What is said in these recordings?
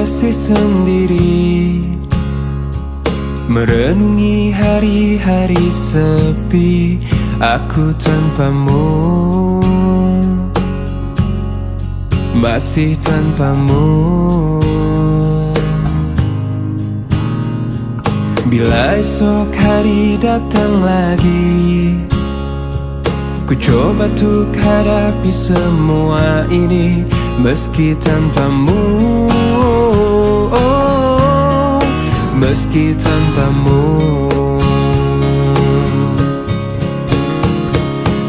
masih sendiri, merenungi hari-hari sepi aku tanpamu, masih tanpamu. Bila esok hari datang lagi, ku coba untuk hadapi semua ini meski tanpamu, meski tanpamu.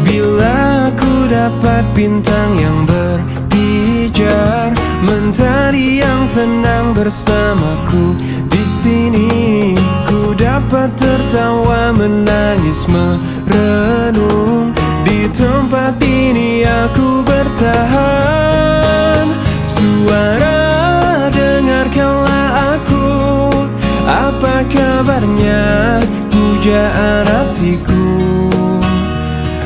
Bila ku dapat bintang yang berpijar, mentari yang tenang bersamaku di sini, ku dapat tertawa, menangis, merenung. Di tempat ini aku bertahan. Suara, dengarkanlah aku. Apa kabarnya, pujaan hatiku?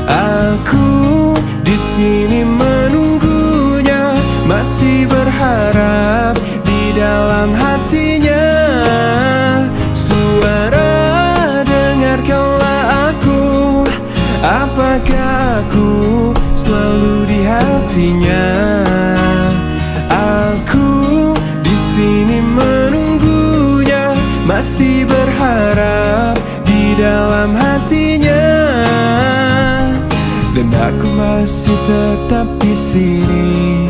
Aku di sini menunggunya, masih berharap di dalam hatinya. Suara, dengarkanlah aku. Apakah aku selalu di hatinya? Aku di sini menunggunya, masih berharap di dalam hatinya. Dan aku masih tetap di sini,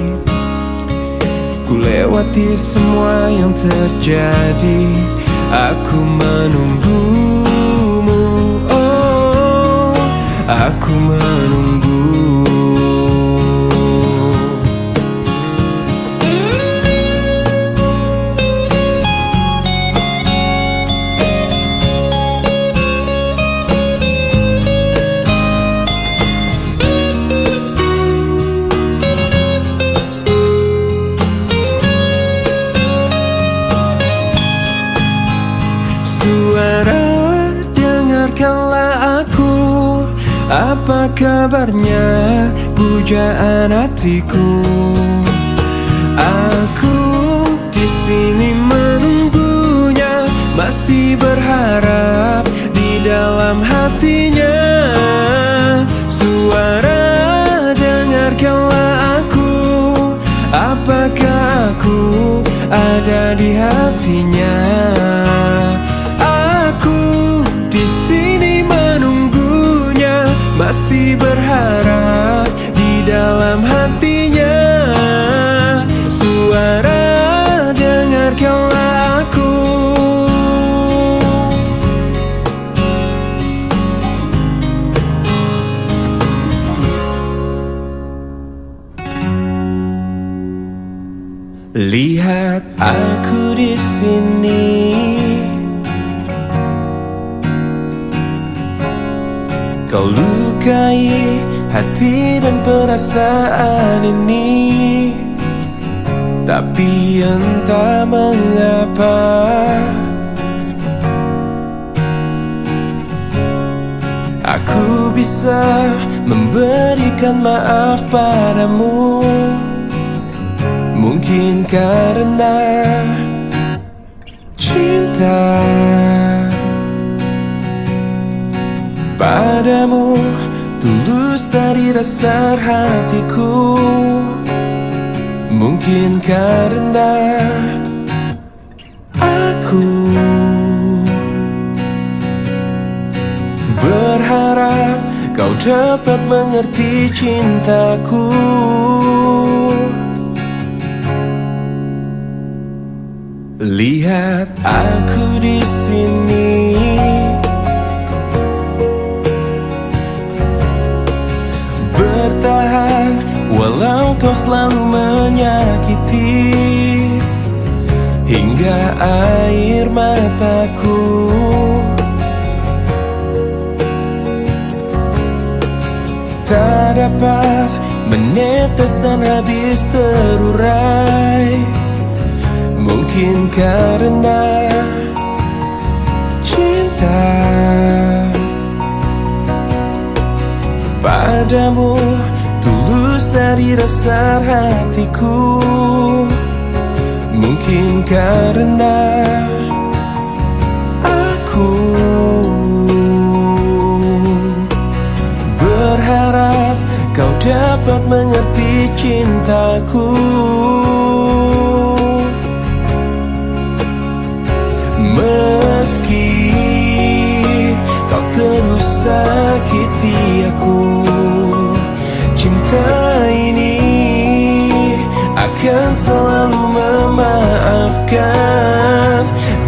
ku lewati semua yang terjadi. Aku menunggumu, oh, aku menunggu. Suara, dengarkanlah aku. Apa kabarnya, pujaan hatiku? Aku di sini menunggunya, masih berharap di dalam hatinya. Suara, dengarkanlah aku. Apakah aku ada di hatinya? Di sini menunggunya, masih berharap di dalam hatinya. Suara, dengarkanlah aku. Lihat aku di sini, kau lukai hati dan perasaan ini. Tapi entah mengapa aku bisa memberikan maaf padamu. Mungkin karena cinta padamu tulus dari dasar hatiku. Mungkin karena aku berharap kau dapat mengerti cintaku. Lihat aku di sini, bertahan walau kau selalu menyakiti, hingga air mataku tak dapat menetes dan habis terurai. Mungkin karena cinta padamu tulus dari dasar hatiku. Mungkin karena aku berharap kau dapat mengerti cintaku. Meski kau terus sakiti aku, cinta ini akan selalu memaafkan.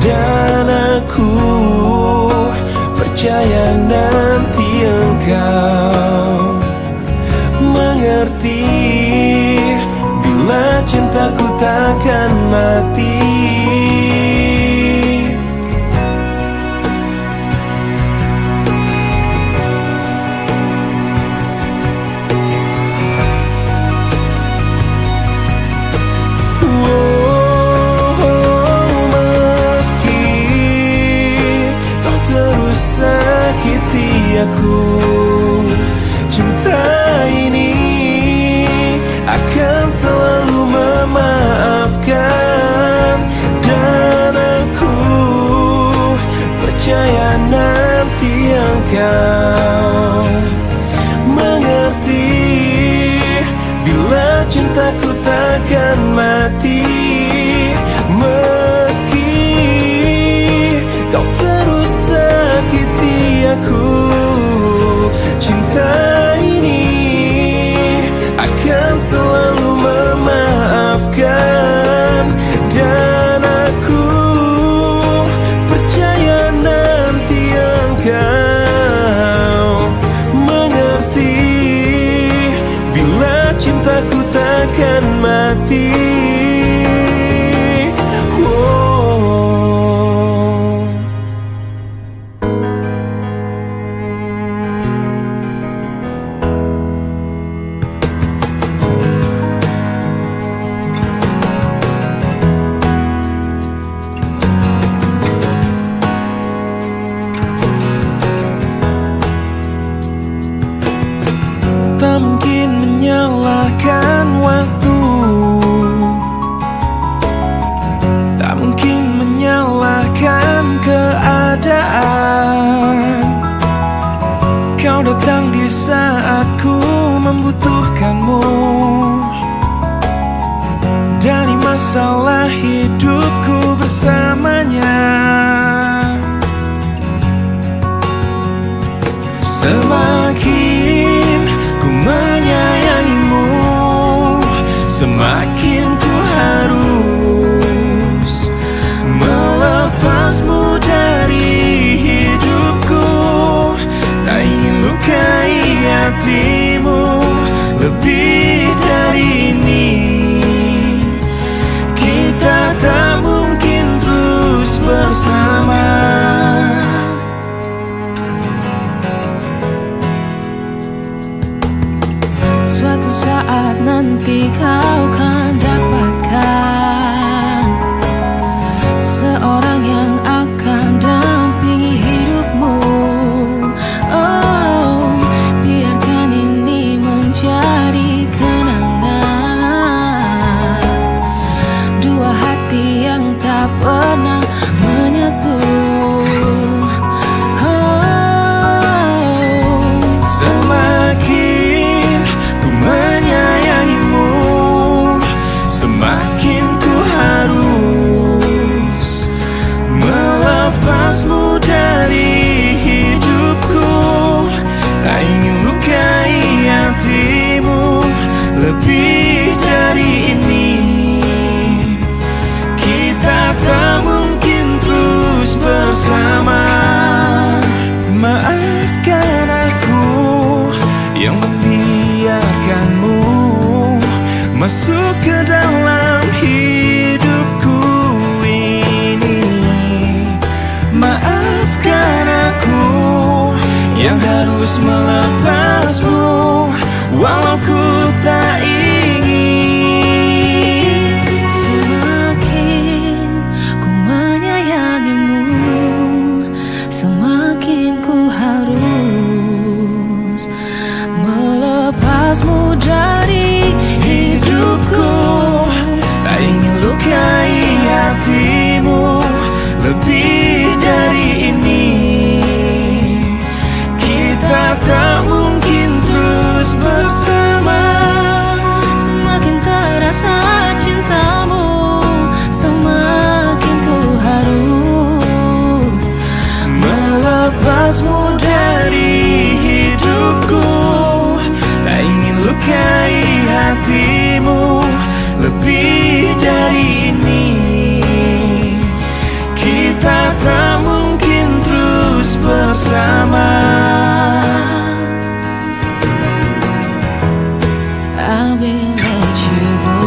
Dan aku percaya nanti engkau mengerti bila cintaku takkan mati. Aku, cinta ini akan selalu memaafkan. Dan aku percaya nanti engkau mengerti bila cintaku takkan mati. Meski kau terus sakiti aku, cinta ini akan selalu memaafkan. Dan aku percaya nanti engkau mengerti bila cintaku takkan mati. Tak mungkin menyalahkan waktu, tak mungkin menyalahkan keadaan. Kau datang di saat ku membutuhkanmu. Dari masalah hidupku bersamanya, semakin ku menyayangimu, semakin ku harus melepasmu dari hidupku. Tak ingin lukai hatimu lebih dari ini. Kita tak mungkin terus bersama. Suatu saat nanti kau kan dapatkan seorang yang akan dampingi hidupmu. Oh, biarkan ini menjadi kenangan dua hati yang tak pernah menyatu. Semakin ku harus melepasmu dari hidupku. Tak ingin lukai hatimu lebih dari ini. Kita tak mungkin terus bersama. Maafkan aku yang membiarkanmu masuk ke dalam hidupku ini. Maafkan aku yang harus melepasmu walau ku tak ingin. Semakin ku menyayangimu, semakin ku harus melepasmu dari hidupku. Tak ingin lukai tak mungkin terus bersama. Semakin terasa cintamu, semakin ku harus melepasmu dari hidupku. Tak ingin lukai hatimu lebih dari ini. Kita tak mungkin terus bersama. I will let you go.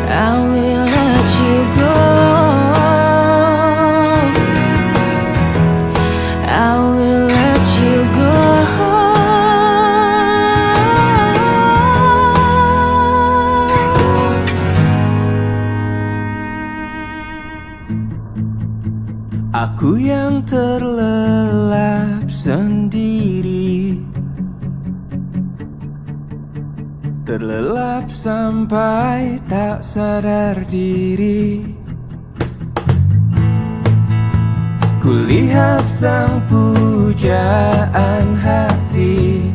I will let you go. I will let you go. Aku yang terlelap sendiri, terlelap sampai tak sadar diri. Kulihat sang pujaan hati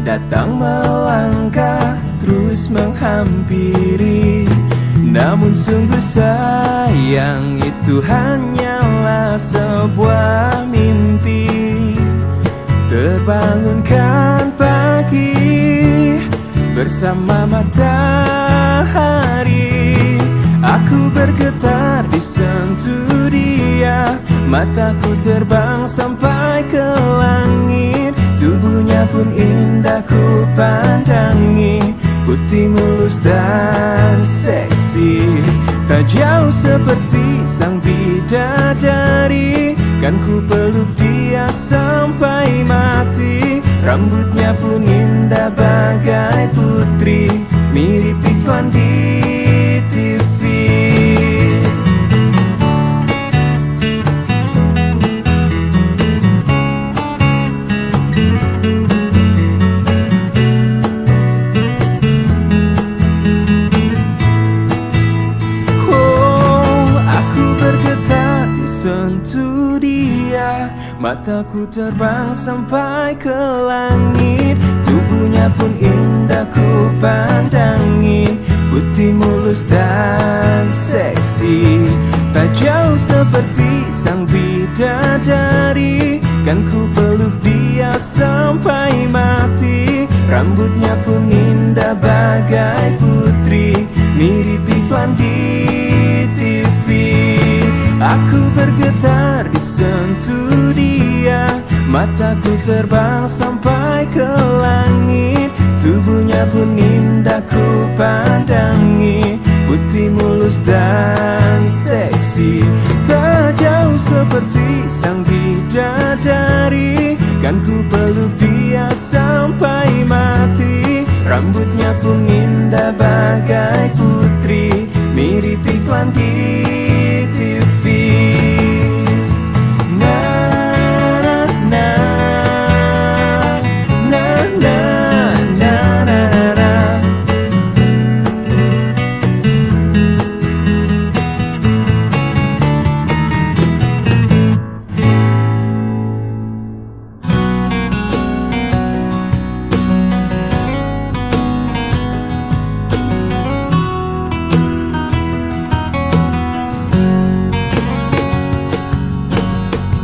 datang melangkah terus menghampiri. Namun sungguh sayang, itu hanyalah sebuah mimpi. Terbangunkan pagi bersama matahari. Aku bergetar disentuh dia, mataku terbang sampai ke langit. Tubuhnya pun indah ku pandangi, putih mulus dan seksi, tak jauh seperti sang bidadari. Kan ku peluk dia sampai mati. Rambutnya pun indah bagai putri, mirip iklan di TV. Sentuh dia, mataku terbang sampai ke langit. Tubuhnya pun indah ku pandangi, putih mulus dan seksi, tak jauh seperti sang bidadari. Kan ku peluk dia sampai mati. Rambutnya pun indah bagai putri, mirip iklan di TV. Aku bergetar disentuh dia, mataku terbang sampai ke langit. Tubuhnya pun indah ku pandangi, putih mulus dan seksi, tak jauh seperti sang bidadari. Kan ku peluk dia sampai mati. Rambutnya pun indah bagai putri, mirip iklan di TV.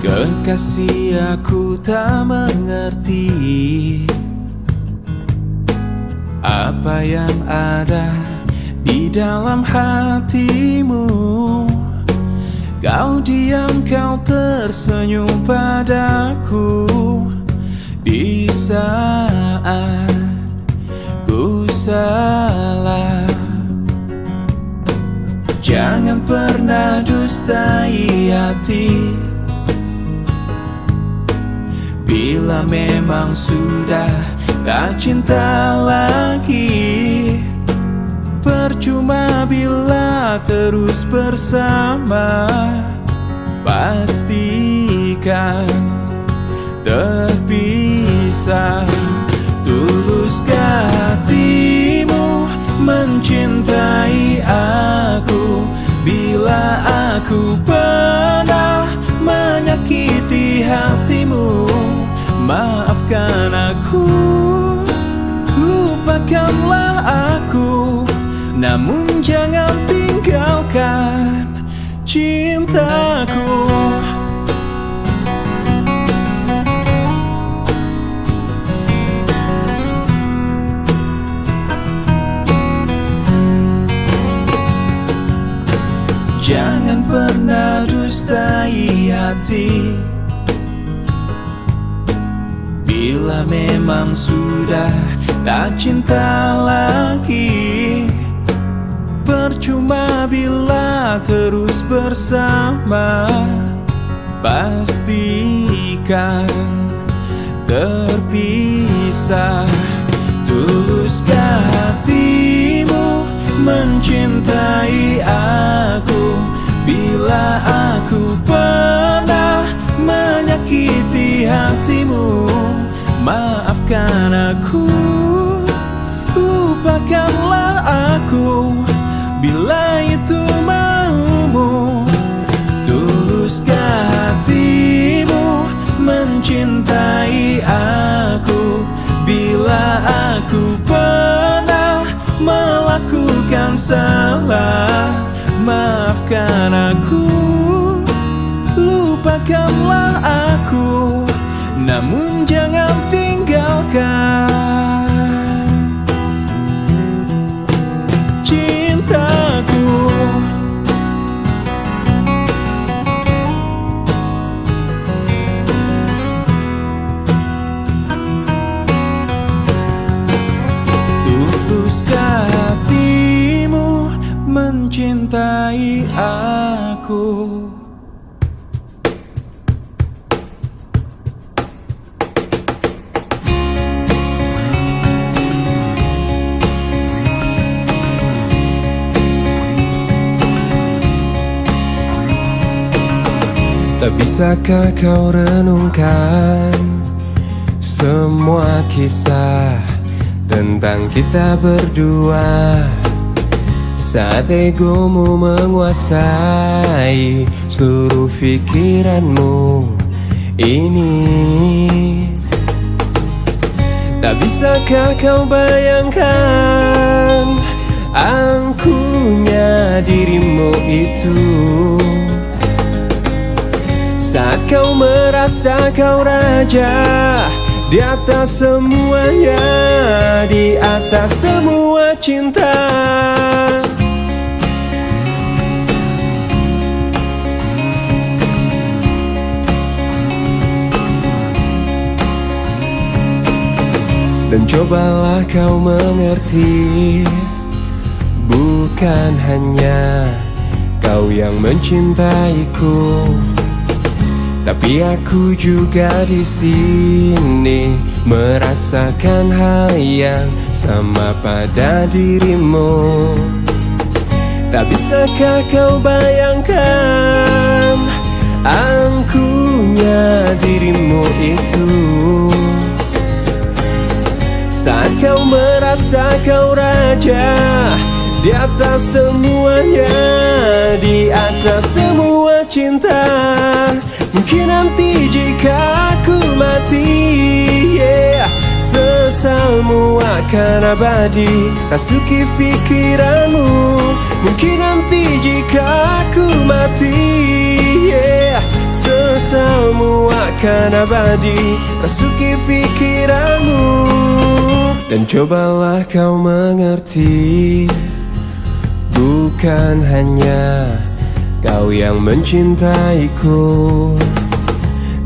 Kekasih, aku tak mengerti apa yang ada di dalam hatimu. Kau diam, kau tersenyum padaku di saat ku salah. Jangan pernah dustai hati. Bila memang sudah tak cinta lagi, percuma bila terus bersama. Pastikan terpisah. Tuluskah hatimu mencintai aku? Bila aku pernah menyakiti hatimu. Maafkan aku, lupakanlah aku, namun jangan tinggalkan cintaku. Jangan pernah dustai hati. Bila memang sudah tak cinta lagi, percuma bila terus bersama. Pastikan terpisah. Tuluskah hatimu mencintai aku? Bila aku pernah menyakiti hatimu, maafkan aku, lupakanlah aku, bila itu maumu. Tuluskah hatimu mencintai aku? Bila aku pernah melakukan salah, maafkan aku, lupakanlah aku, namun jangan tinggalkan cintaku. Tuluskah hatimu mencintai aku? Tak bisakah kau renungkan semua kisah tentang kita berdua, saat egomu menguasai seluruh pikiranmu ini. Tak bisakah kau bayangkan angkuhnya dirimu itu, saat kau merasa kau raja di atas semuanya, di atas semua cinta. Dan cobalah kau mengerti, bukan hanya kau yang mencintaiku, tapi aku juga di sini merasakan hal yang sama pada dirimu. Tak bisakah kau bayangkan angkuhnya dirimu itu, saat kau merasa kau raja di atas semuanya, di atas semua cinta. Mungkin nanti jika aku mati, sesalmu akan abadi rasuki pikiranmu. Mungkin nanti jika aku mati, sesalmu akan abadi rasuki pikiranmu. Dan cobalah kau mengerti, bukan hanya kau yang mencintaiku,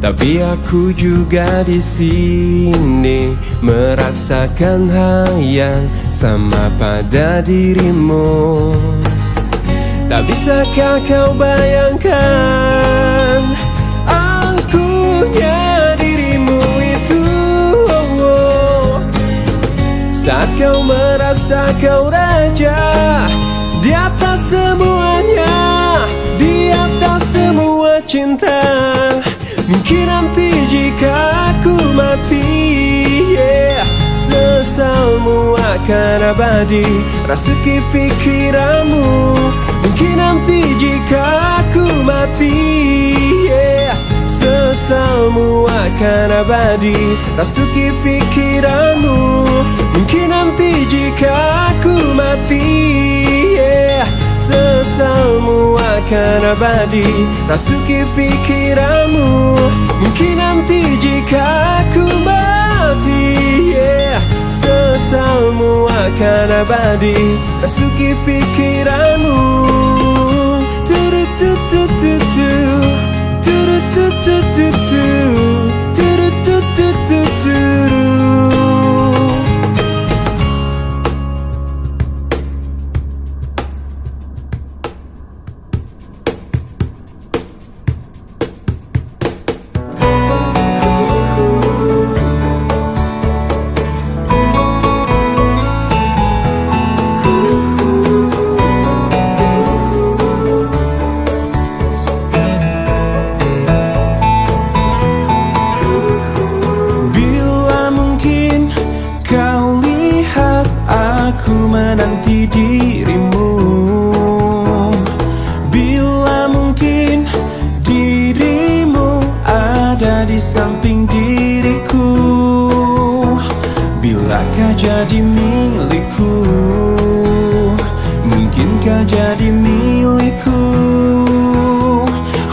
tapi aku juga di sini merasakan hal yang sama pada dirimu. Tak bisakah kau bayangkan angkuhnya dirimu itu, saat kau merasa kau raja di atas semuanya, di atas semua cinta. Mungkin nanti jika aku mati, sesalmu akan abadi rasuki pikiranmu. Mungkin Mungkin nanti jika aku mati, sesalmu akan abadi rasuki pikiranmu. Mungkin nanti jika aku mati, sesalmu akan abadi rasuki pikiranmu. Mungkin nanti jika aku mati, sesalmu akan abadi rasuki pikiranmu. Tu-du-tu-tu-tu-tu, tu-du-tu-tu-tu-tu, tu-du-tu-tu-tu-tu. Aku menanti dirimu, bila mungkin dirimu ada di samping diriku. Bilakah jadi milikku, mungkinkah jadi milikku.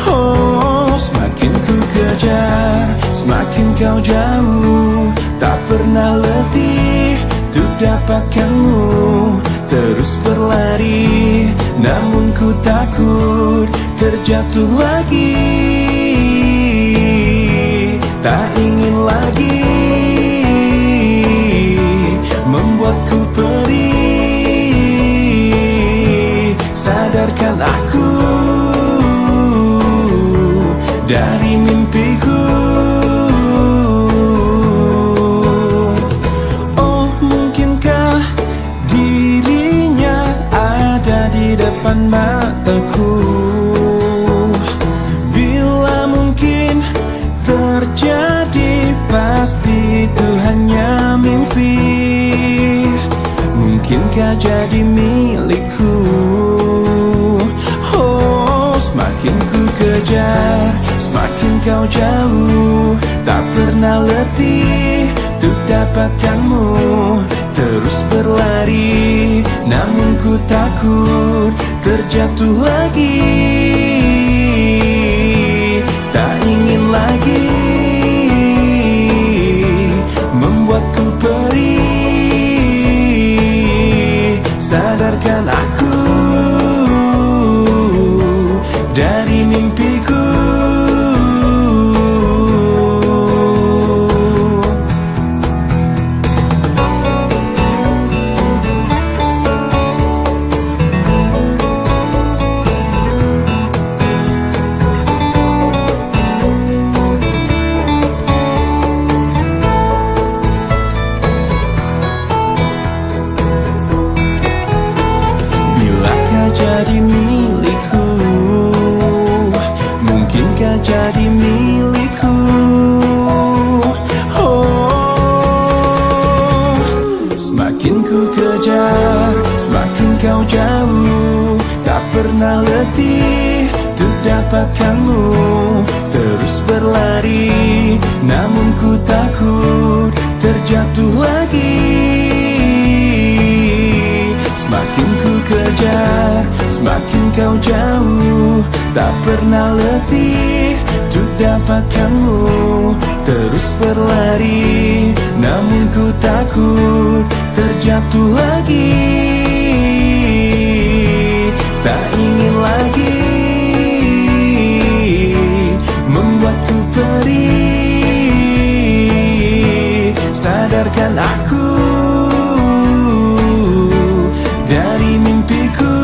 Oh, semakin ku kejar, semakin kau jauh, tak pernah letih untuk dapatkanmu. Terus berlari, namun ku takut terjatuh lagi. Tak ingin lagi membuatku perih. Sadarkan aku dari mimpiku. Depan mataku, bila mungkin terjadi, pasti itu hanya mimpi. Mungkinkah jadi milikku. Oh, semakin ku kejar, semakin kau jauh, tak pernah letih untuk dapatkanmu. Terus berlari, namun ku takut terjatuh lagi. Tak ingin lagi membuatku perih. Sadarkan aku dari mimpiku. Jadi milikku, mungkinkah jadi milikku. Oh, semakin ku kejar, semakin kau jauh, tak pernah letih untuk dapatkanmu. Terus berlari, namun ku takut terjatuh lagi. Semakin ku kejar, semakin kau jauh, tak pernah letih untuk dapatkanmu. Terus berlari, namun ku takut terjatuh lagi. Tak ingin lagi membuatku perih. Sadarkan aku dari mimpiku.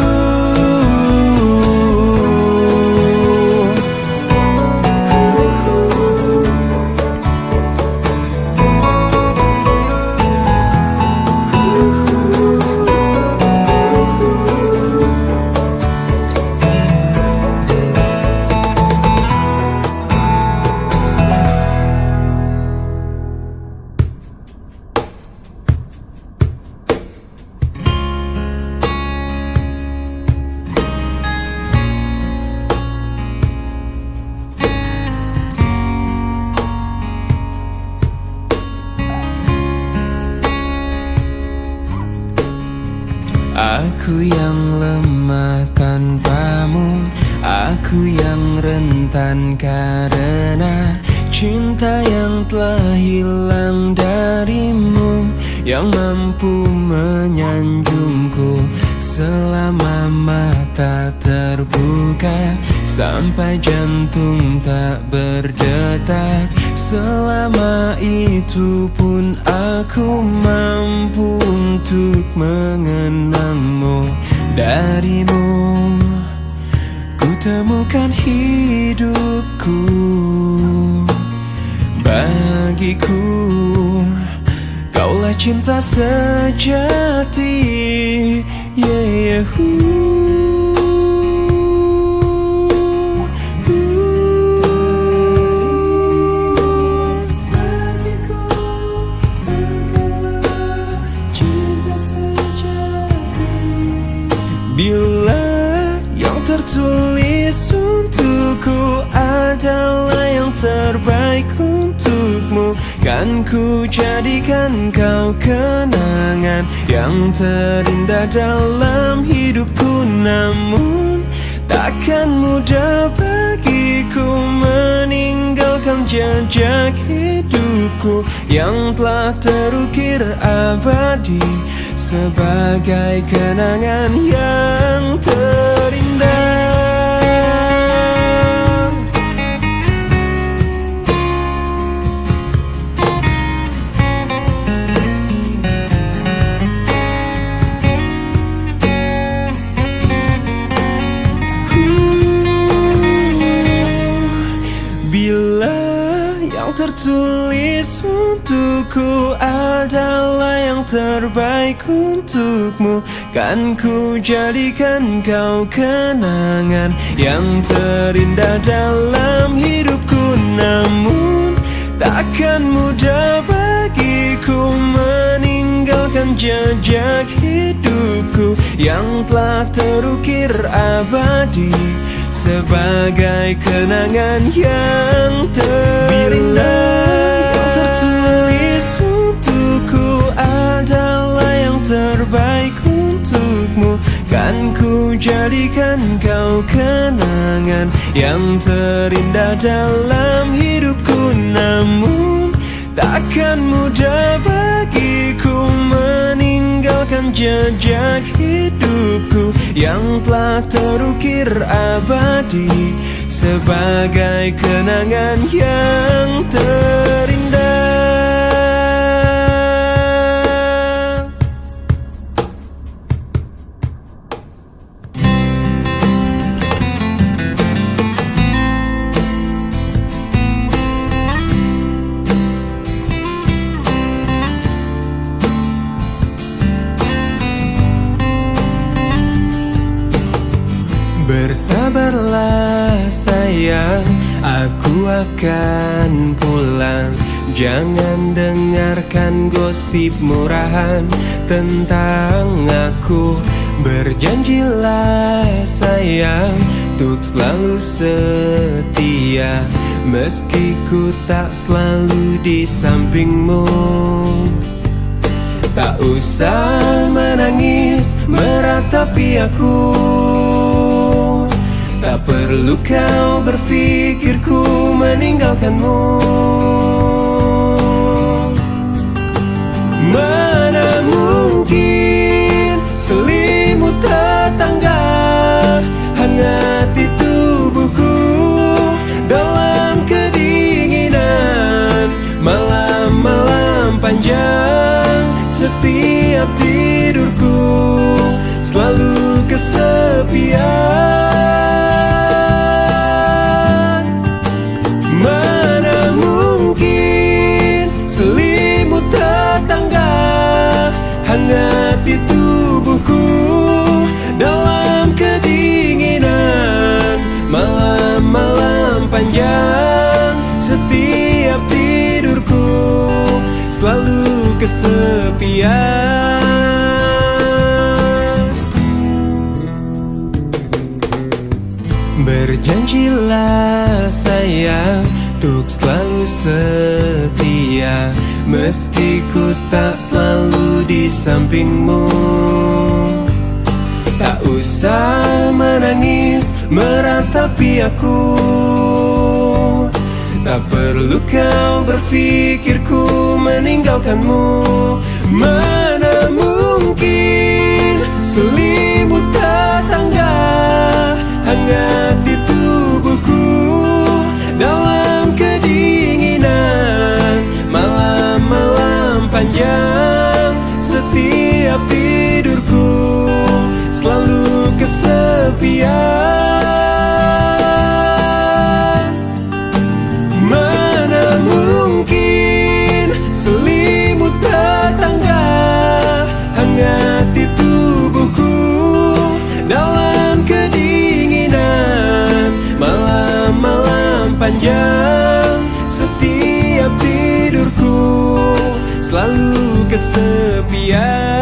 Aku yang lemah tanpamu, aku yang rentan karena cinta yang telah hilang darimu, yang mampu menyanjungku selama mata terbuka, sampai jantung tak berdetak. Selama itu pun aku mampu untuk mengenangmu. Darimu ku temukan hidupku. Bagiku kaulah cinta sejati. Yeah, bila yang tertulis untukku adalah yang terbaik untukmu, kan ku jadikan kau kenangan yang terindah dalam hidupku. Namun takkan mudah bagiku meninggalkan jejak hidupku yang telah terukir abadi sebagai kenangan yang terindah. Bila yang tertulis untukku adalah yang terbaik untukmu, kan ku jadikan kau kenangan yang terindah dalam hidupku. Namun takkan mudah bagiku meninggalkan jejak hidupku yang telah terukir abadi sebagai kenangan yang terindah. Yang tertulis untukku adalah yang terbaik untukmu, kan ku jadikan kau kenangan yang terindah dalam hidupku. Namun takkan mudah bagiku meninggalkan jejak hidupku yang telah terukir abadi sebagai kenangan yang terindah. Bersabarlah sayang, aku akan pulang. Jangan dengarkan gosip murahan tentang aku. Berjanjilah sayang untuk selalu setia, meski ku tak selalu di sampingmu. Tak usah menangis meratapi aku, tak perlu kau berpikir ku meninggalkanmu. Mana mungkin selimut tetangga hangati tubuhku dalam kedinginan malam-malam panjang. Setiap tidurku selalu kesepian. Mana mungkin selimut tetangga hangati tubuhku dalam kedinginan malam-malam panjang. Setiap tidurku selalu kesepian. Berjanjilah sayang untuk selalu setia, meski ku tak selalu di sampingmu. Tak usah menangis meratapi aku. Tak perlu kau berpikirku meninggalkanmu. Mana mungkin selimut tetangga hangat di tubuhku dalam kedinginan malam-malam panjang. Setiap tidurku selalu kesepian. Mana mungkin selimut tetangga hangat di tubuhku dalam kedinginan malam-malam panjang. Setiap tidurku selalu kesepian.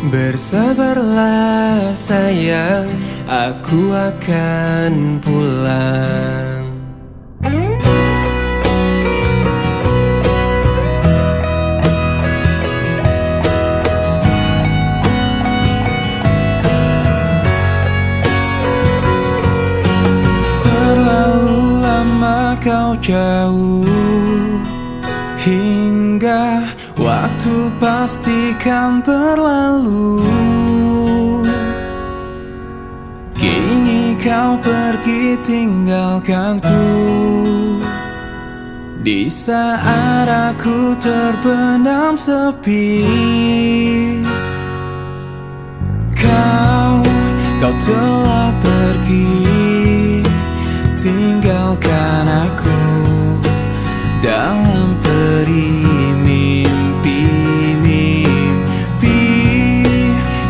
Bersabarlah sayang, aku akan pulang. Terlalu lama kau jauh, hingga waktu pastikan berlalu. Kini kau pergi tinggalkanku di saat aku terpendam sepi. Kau telah pergi, tinggalkan aku dalam peri mimpi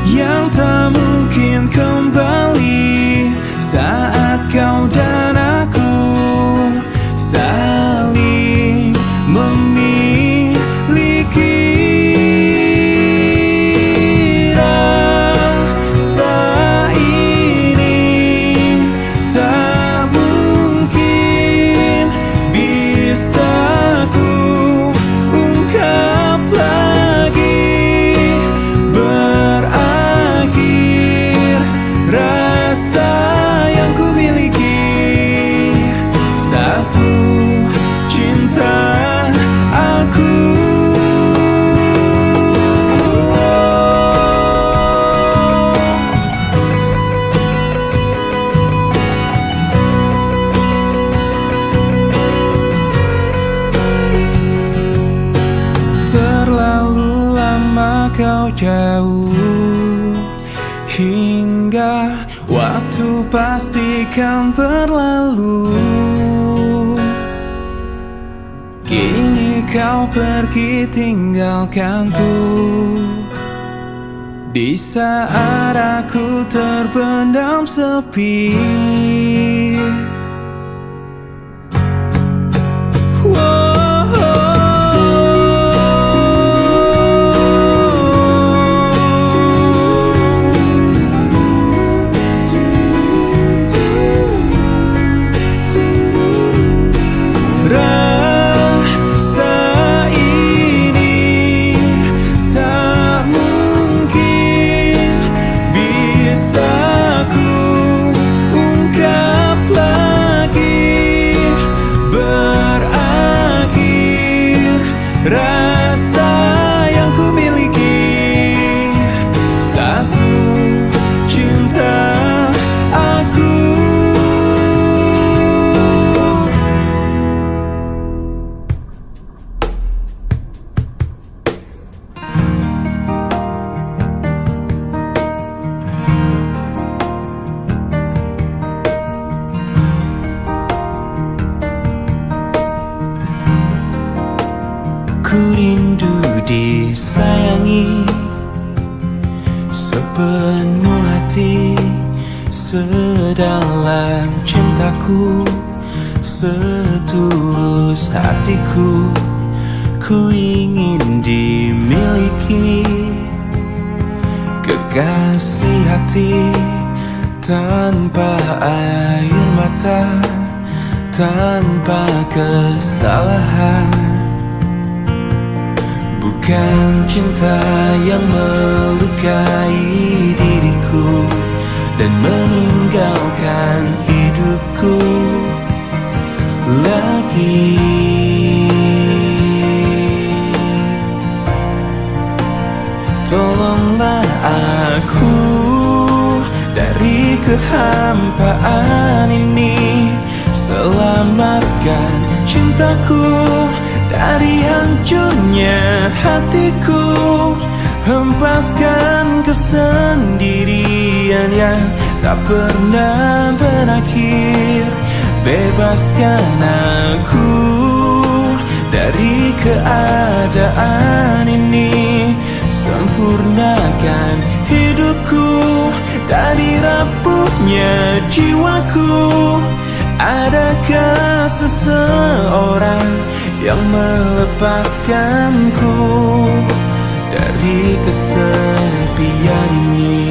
yang tak mungkin kembali saat kau dan aku saling memiliki. Rasa ini tak mungkin bisa ku ungkap lagi. Berakhir rasa yang ku miliki, satu cinta aku. Terlalu lama kau jauh, hingga waktu pastikan berlalu. Kini kau pergi tinggalkanku di saat aku terpendam sepi. Rasa ini tak mungkin bisa ku ungkap lagi. Berakhir rasa yang ku miliki, satu cinta aku. Ku rindu disayangi sepenuh hati, sedalam cintaku, setulus hatiku. Ku ingin dimiliki kekasih hati, tanpa air mata, tanpa kesalahan. Bukan cinta yang melukai diriku dan meninggalkan hidupku lagi. Tolonglah aku dari kehampaan ini, selamatkan cintaku dari hancurnya hatiku, hempaskan kesendirian yang tak pernah berakhir. Bebaskan aku dari keadaan ini, sempurnakan hidupku dari rapuhnya jiwaku. Adakah seseorang yang melepaskanku dari kesepian ini?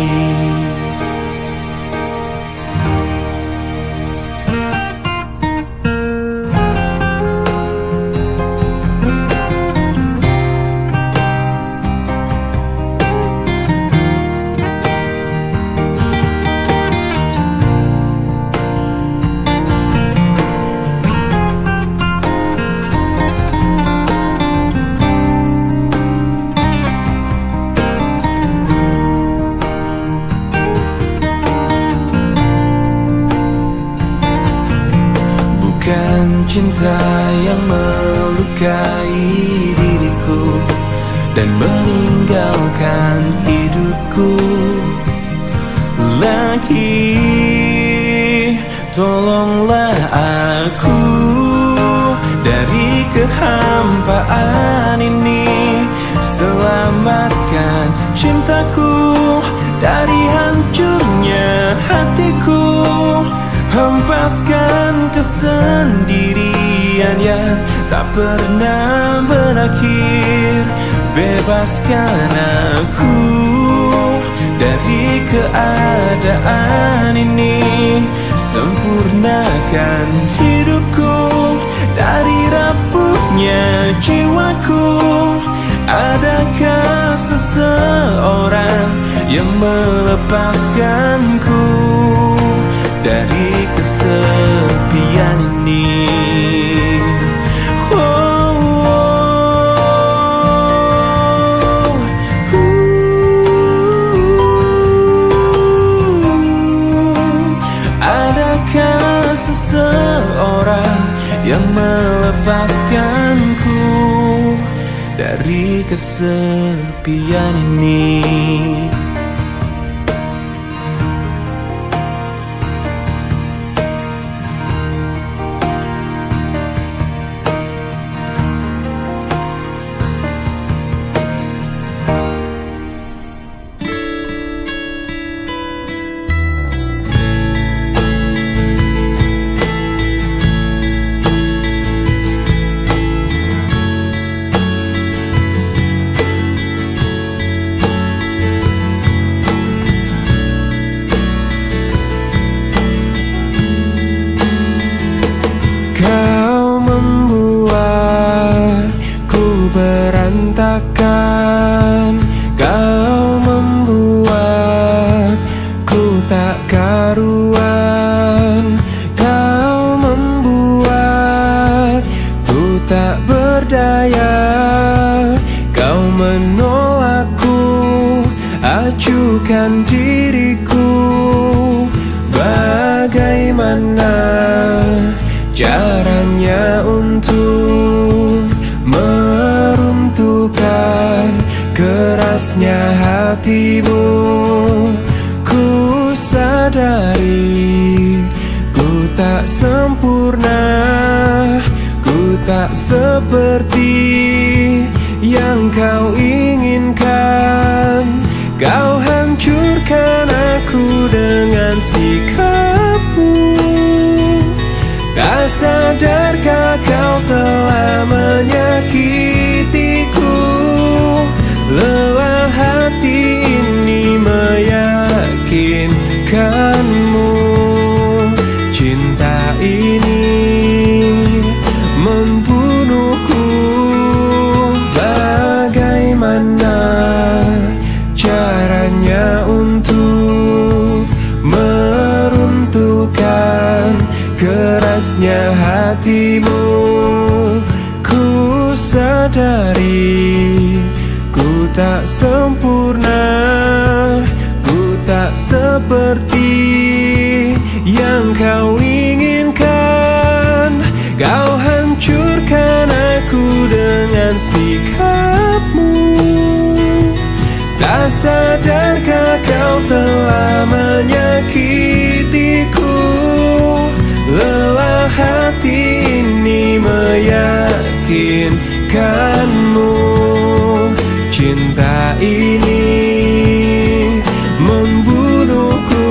Bukan cinta yang melukai diriku dan meninggalkan hidupku lagi. Tolonglah aku dari kehampaan ini, selamatkan cintaku dari hancurnya hatiku, hempaskan kesendirian yang tak pernah berakhir. Bebaskan aku dari keadaan ini, sempurnakan hidupku dari rapuhnya jiwaku. Adakah seseorang yang melepaskanku dari kesepian ini? Adakah seseorang yang melepaskanku dari kesepian ini? Kau membuatku berantakan, kau membuatku tak karuan, kau membuatku tak berdaya, kau menolakku, acuhkan diriku. Bagaimana caranya untuk meruntuhkan kerasnya hatimu? Ku sadari ku tak sempurna, ku tak seperti yang kau inginkan. Kau hancurkan aku dengan sikapmu. Tak sadarkah kau telah menyakitiku? Lelah hati ini meyakinkanmu. Cinta ini membunuhku. Bagaimana luasnya hatimu. Ku sadari ku tak sempurna, ku tak seperti yang kau inginkan. Kau hancurkan aku dengan sikapmu. Tak sadarkah kau telah menyakitiku? Lelah hati ini meyakinkanmu. Cinta ini membunuhku.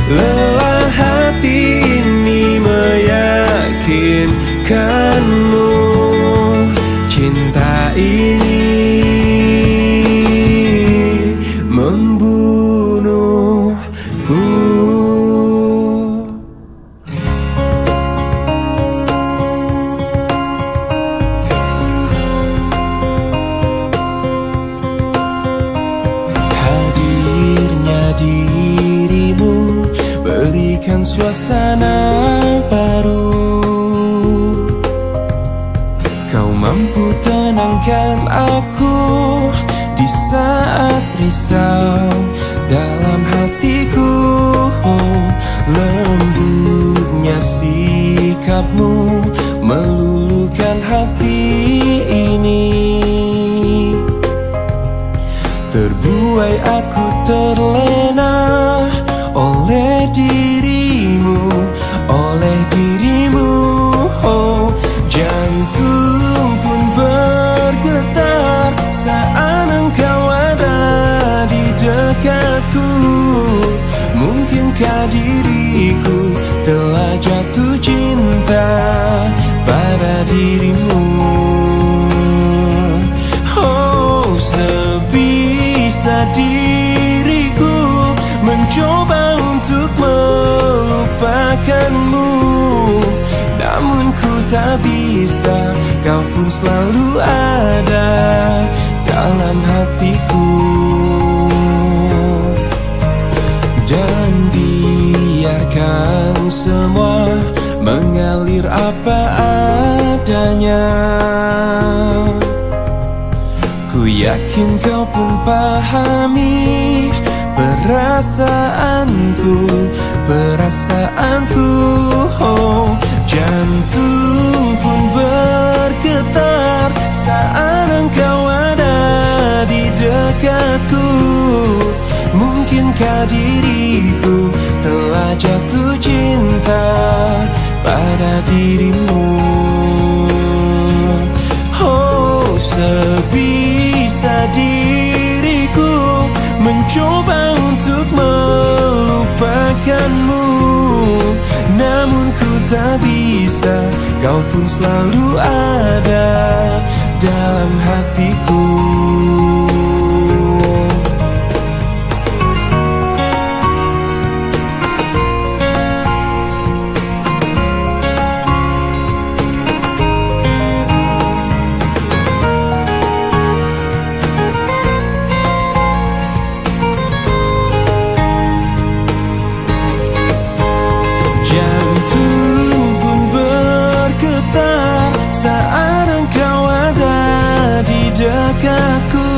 Lelah hati ini meyakinkanmu. Cinta ini membunuhku. Hadirnya dirimu berikan suasana baru. Kau mampu tenangkan aku di saat risau dalam hatiku. Lembutnya sikapmu meluluhkan hati ini. Terbuai aku terlena oleh dirimu, oleh dirimu. Oh, jantung pun bergetar saat engkau ada di dekatku. Mungkinkah diriku telah jatuh cinta pada dirimu? Oh, sebisa diriku mencoba untuk melupakanmu, namun ku tak bisa. Kau pun selalu ada dalam hatiku. Dan biarkan semua mengalir apa adanya. Ku yakin kau pun pahami perasaanku, perasaanku. Oh, jantung pun bergetar saat engkau ada di dekatku. Mungkinkah diriku telah jatuh cinta pada dirimu? Oh, sebisa diriku mencoba untuk melupakanmu, namun ku tak bisa. Kau pun selalu ada dalam hatiku. Saat engkau ada di dekatku,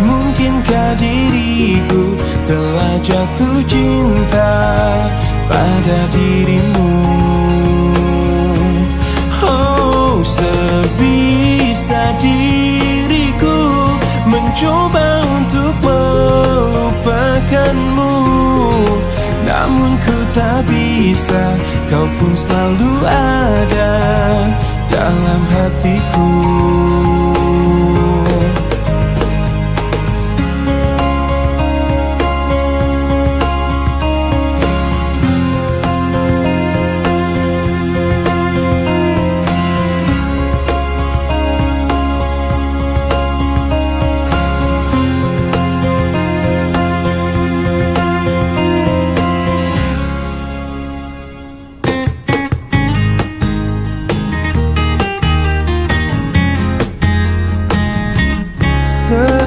mungkinkah diriku telah jatuh cinta pada dirimu? Oh, sebisa diriku mencoba untuk melupakanmu, namun ku tak bisa. Kau pun selalu ada dalam hatiku.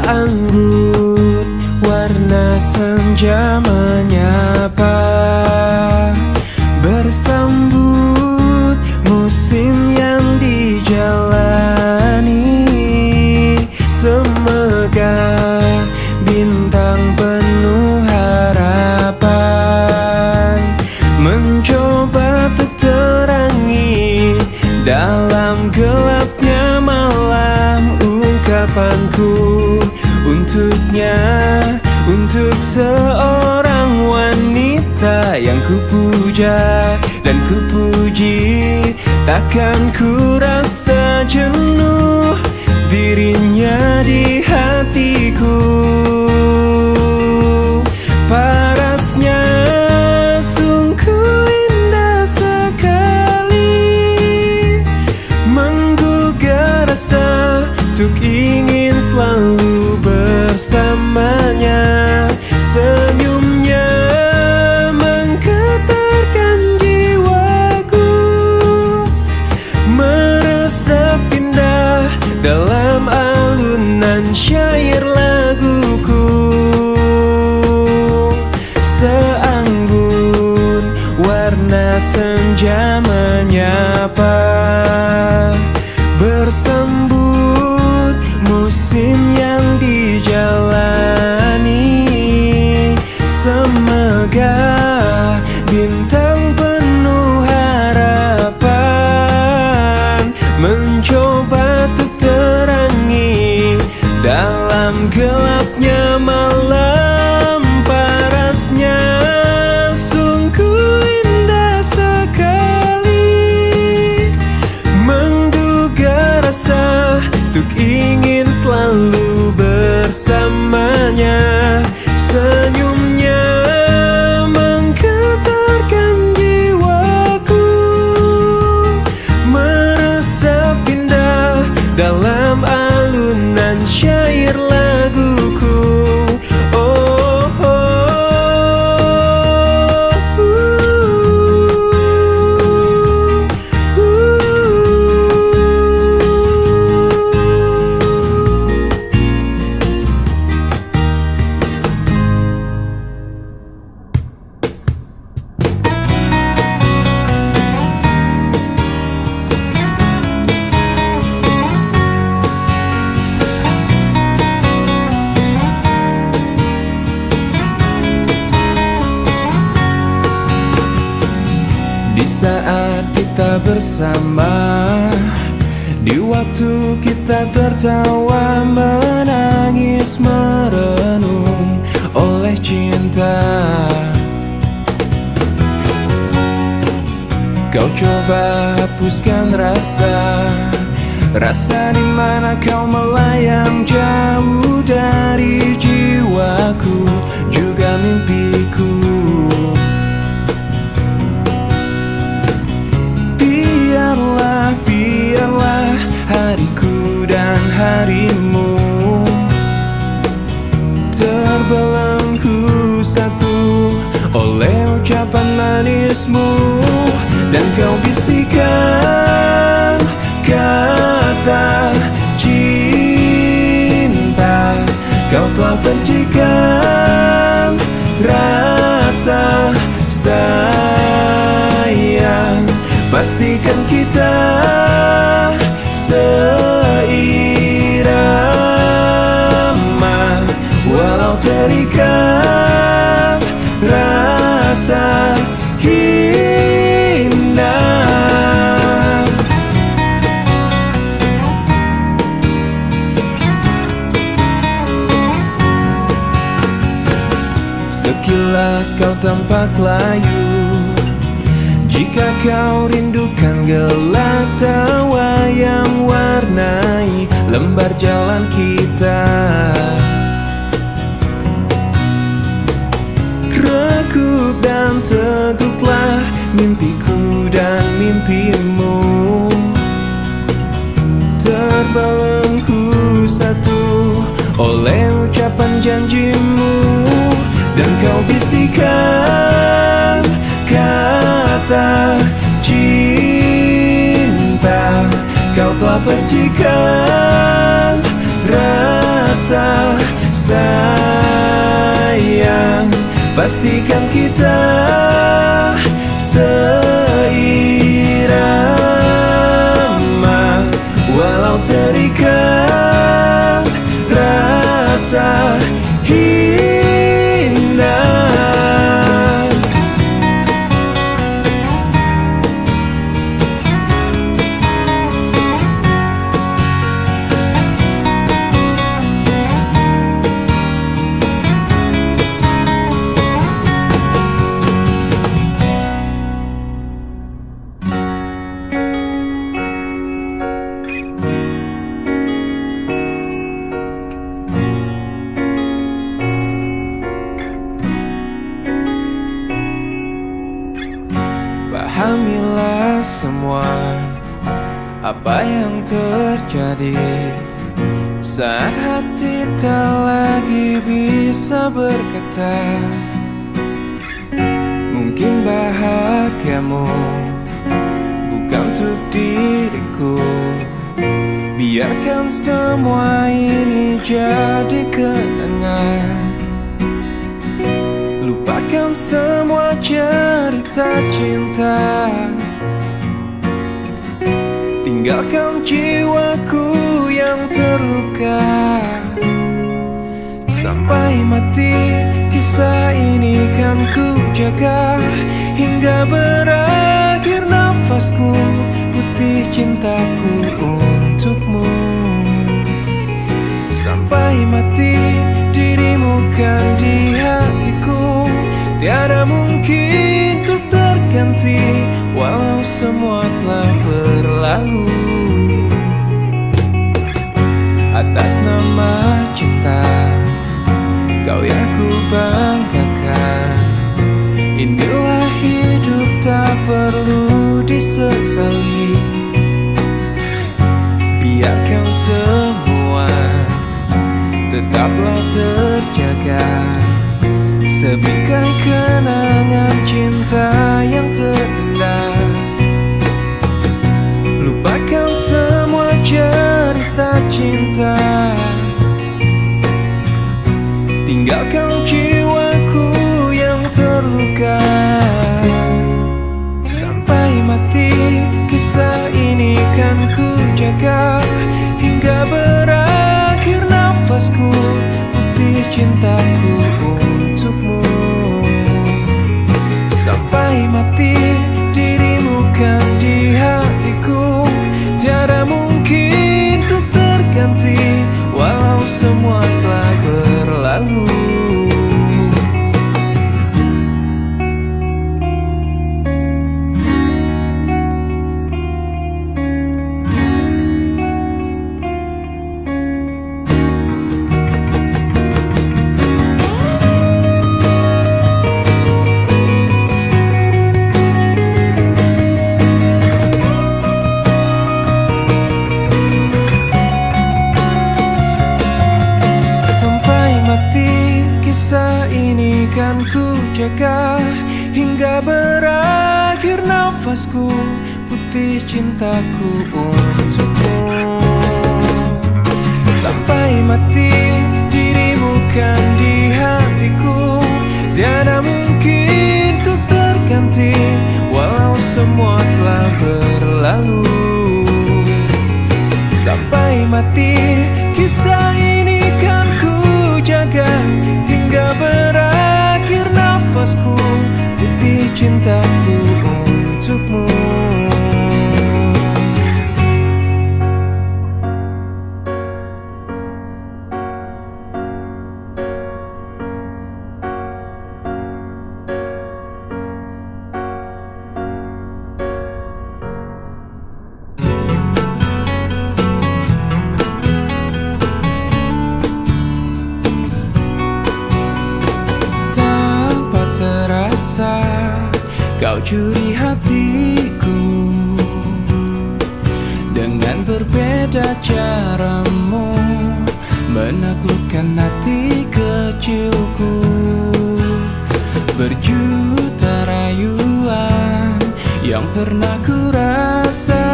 Seanggun warna senja menyapa, bersambut musim yang dijalani. Semegah bintang penuh harapan mencoba terangi dalam gelapnya malam. Ungkapanku untuknya, untuk seorang wanita yang kupuja dan kupuji, takkan ku rasa jenuh dirinya di hatiku. Parasnya sungguh indah sekali, menggugah rasa untuk ingin selalu bersamanya. Senyumnya menggetarkan jiwaku, meresap indah dalam alunan syair laguku. Seanggun warna senja menyapa, bersambut musim yang dijalani. Semegah bintang penuh harapan mencoba untuk terangi dalam gelapnya malam. Parasnya sungguh indah sekali, menggugah rasa untuk ingin selalu bersamanya. Senyumnya menggetarkan jiwaku, meresap indah dalam alunan syair laguku. Oh, oh, di saat kita bersama, di waktu kita tertawa, menangis, merenung oleh cinta. Kau coba hapuskan rasa di mana kau melayang jauh dari jiwaku, juga mimpiku. Biarlah hariku dan harimu terbelenggu satu oleh ucapan manismu. Dan kau bisikan kata cinta, kau telah percikan rasa sayang. Pastikan kita seirama, walau terikat rasa indah. Sekilas kau tampak layu, jika kau rindukan gelak tawa yang warnai lembar jalan kita. Rekup dan teguklah mimpiku dan mimpimu, terbelenggu satu oleh ucapan janjimu. Dan kau bisikan kata cinta, kau telah percikan rasa pastikan kita seirama, walau terikat rasa hina. Pahamilah semua apa yang terjadi saat hati tak lagi bisa berkata. Mungkin bahagiamu bukan untuk diriku. Biarkan semua ini jadi kenangan. Lupakan semua cerita cinta. Tinggalkan jiwaku yang terluka. Sampai mati kisah ini kan ku jaga, hingga berakhir nafasku, putih cintaku untukmu. Sampai mati dirimu kan di hatiku, tiada mungkin untuk terganti, walau semua telah berlalu. Atas nama cinta, kau yang ku banggakan. Inilah hidup tak perlu disesali. Biarkan semua tetaplah terjaga, sebingkai kenangan cinta yang terindah. Lupakan semua cerita cinta. Tinggalkan jiwaku yang terluka. Sampai mati kisah ini kan ku jaga, hingga berakhir nafasku, putih cintaku untukmu. Sampai mati dirimu kan di hatiku, tiada mungkin untuk terganti, walau semua telah berlalu. Kisah ini kan ku jaga, hingga berakhir nafasku, putih cintaku untukmu. Sampai mati dirimu kan di hatiku, tiada mungkin untuk terganti, walau semua telah berlalu. Sampai mati kisah ini kan ku jaga, hingga berakhir nafasku, putih cintaku untukmu. Kau curi hatiku dengan berbeda caramu, menaklukkan hati kecilku. Berjuta rayuan yang pernah ku rasa,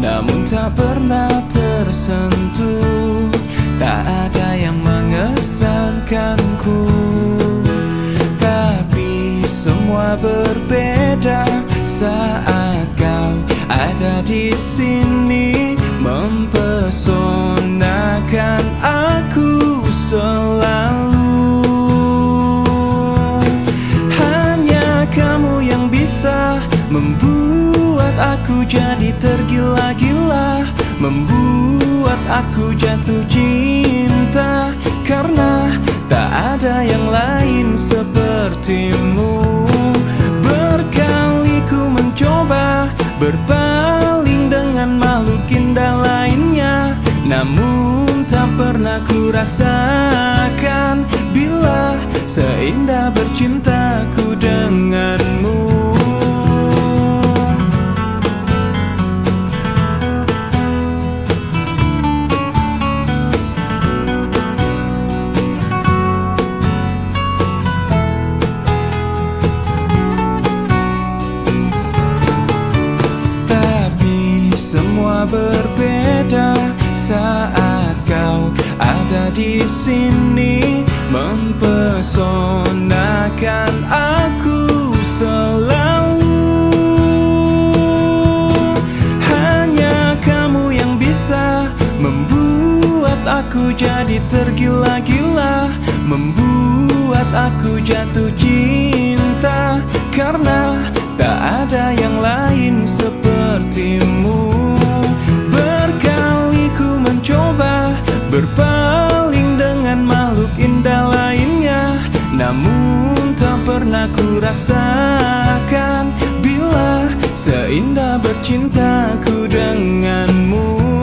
namun tak pernah tersentuh. Tak ada yang mengesankanku. semua berbeda saat kau ada di sini, mempesonakan aku selalu. Hanya kamu yang bisa membuat aku jadi tergila-gila, membuat aku jatuh cinta, karena tak ada yang lain sepertimu. Berkali ku mencoba berpaling dengan makhluk indah lainnya, namun tak pernah ku rasakan bila seindah bercintaku denganmu. Semua berbeda saat kau ada di sini, mempesonakan aku selalu. Hanya kamu yang bisa membuat aku jadi tergila-gila, membuat aku jatuh cinta, karena tak ada yang lain sepertimu. Berkali ku mencoba berpaling dengan makhluk indah lainnya, namun tak pernah ku rasakan bila seindah bercintaku denganmu.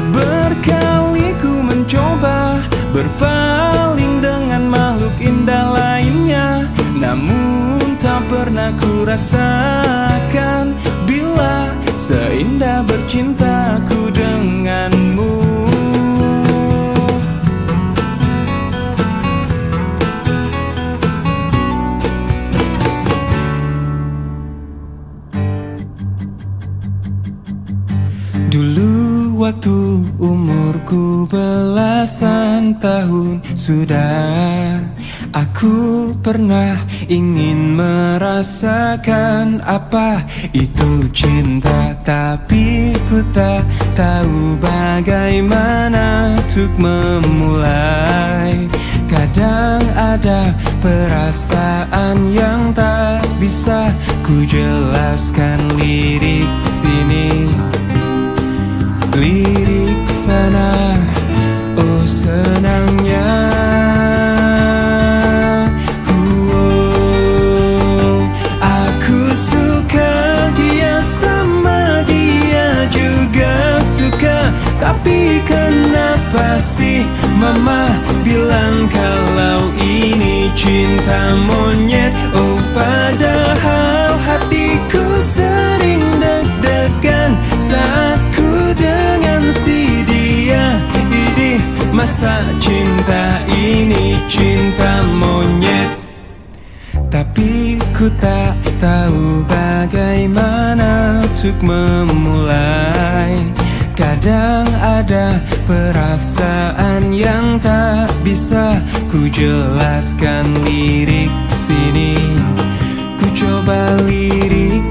Berkali ku mencoba berpaling dengan makhluk indah lainnya, namun tak pernah ku rasakan bila seindah bercintaku denganmu. Dulu waktu umurku belasan tahun sudah, aku pernah ingin merasakan apa itu cinta, tapi ku tak tahu bagaimana untuk memulai. Kadang ada perasaan yang tak bisa ku jelaskan, lirik sini, lirik sana, oh senangnya. Aku suka dia, sama dia juga suka, tapi kenapa sih mama bilang kalau ini cinta monyet? Oh padahal hatiku sering deg-degan saat dengan si dia. Idih, masa cinta ini cinta monyet? Tapi ku tak tahu bagaimana untuk memulai. Kadang ada perasaan yang tak bisa ku jelaskan, lirik sini, ku coba lirik